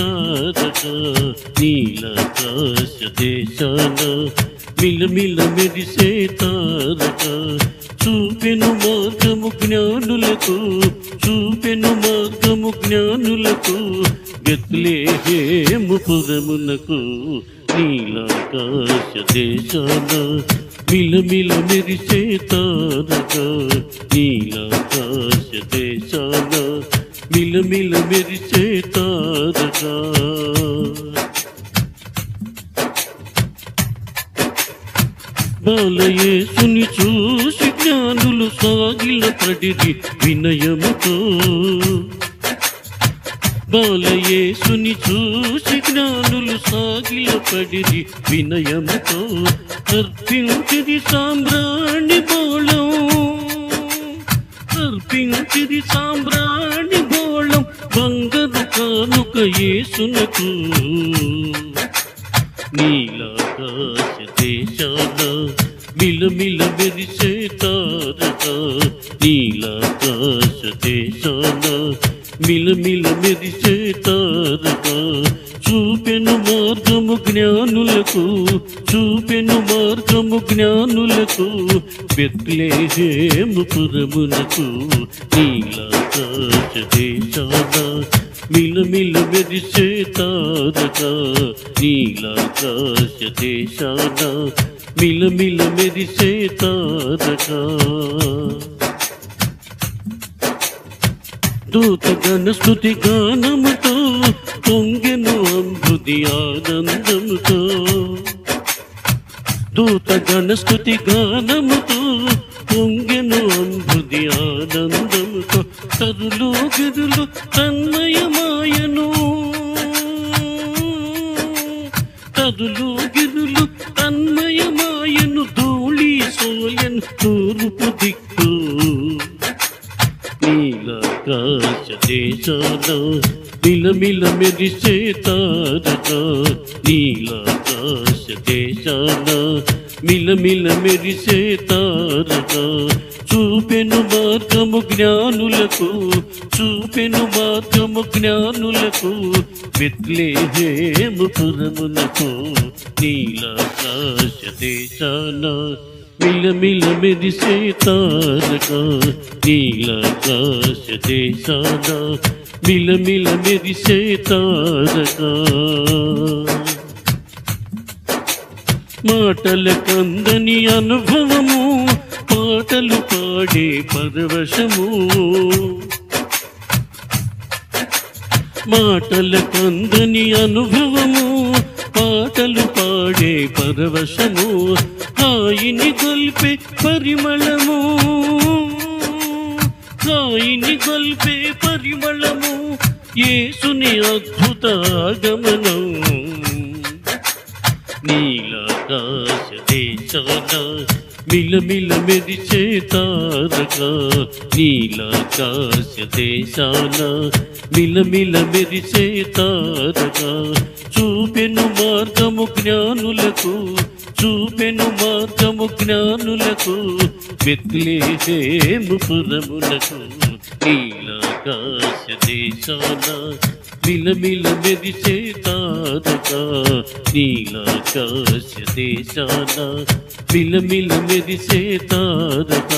తారక నీలాకాశ దేశాన మిలమిల మెరిసే తారక చూపెను మార్గము జ్ఞానులకు చూపెను మార్గము జ్ఞానులకు బెత్లెహేము పురమునకు నీలాకాశ దేశాన మిలమిల మెరిసే తారక నీలాకాశ దేశాన మిలమిల మెరిసే తారక బాలయేసుని చూసి జ్ఞానులు సాగిల పడిరి వినయముతో బాలయేసుని చూసి జ్ఞానులు సాగిల పడిరి వినయముతో అర్పించిరి సాంబ్రాణి బోళం అర్పించిరి సాంబ్రాణి బోళం బంగారు కానుక యేసునకు నీలాకాశ దేశాన మిలమిల మెరిసే తారక నీలాకాశ దేశాన మిలమిల మెరిసే తారక చూపెను మార్గము జ్ఞానులకు చూపెను మార్గము జ్ఞానులకు బెత్లెహేము పురమునకు నీలాకాశ దేశాన మిలమిల మెరిసే తారక నీలాకాశ దేశాన మిలమిల మెరిసే తారక దూతగణ స్తుతి గానముతో పొంగెను అంబుది ఆనందముతో దూతగణ స్తుతి గానముతో పొంగెను అంబుది ఆనందముతో తరులు గిరులు తన్మయమాయను తరులు గిరులు తన్మయమాయను ధూళి సోయన్ తూర్పు దిక్కు నీలాకాశ దేశాన మిలమిల మెరిసే తారక నీలాకాశ దేశాన మిలమిల మెరిసే తారక చూపెను మార్గము జ్ఞానులకు చూపెను మార్గము జ్ఞానులకు బెత్లెహేము పురమునకు నీలాకాశ దేశాన మిలమిల మెరిసే తారక నీలాకాశ దేశాన మిలమిల మెరిసే తారక మాటల కందని అనుభవము పాటలు పాడే పరవశము మాటల కందని అనుభవము పాటలు పాడే పరవశము హాయిని గొల్పే పరిమళము హాయిని గొల్పే పరిమళము యేసుని అద్భుత ఆగమనం నీలాకాశ దేశాన మిలమిల మెరిసే తారక నీలాకాశ దేశాన మిలమిల మెరిసే తారక చూపెను మార్గము జ్ఞానులకు చూపెను మార్గము జ్ఞానులకు బెత్లెహేము పురమునకు నీలాకాశ దేశాన మిలమిల మెరిసే తారక నీలాకాశ దేశాన మిలమిల మెరిసే తారక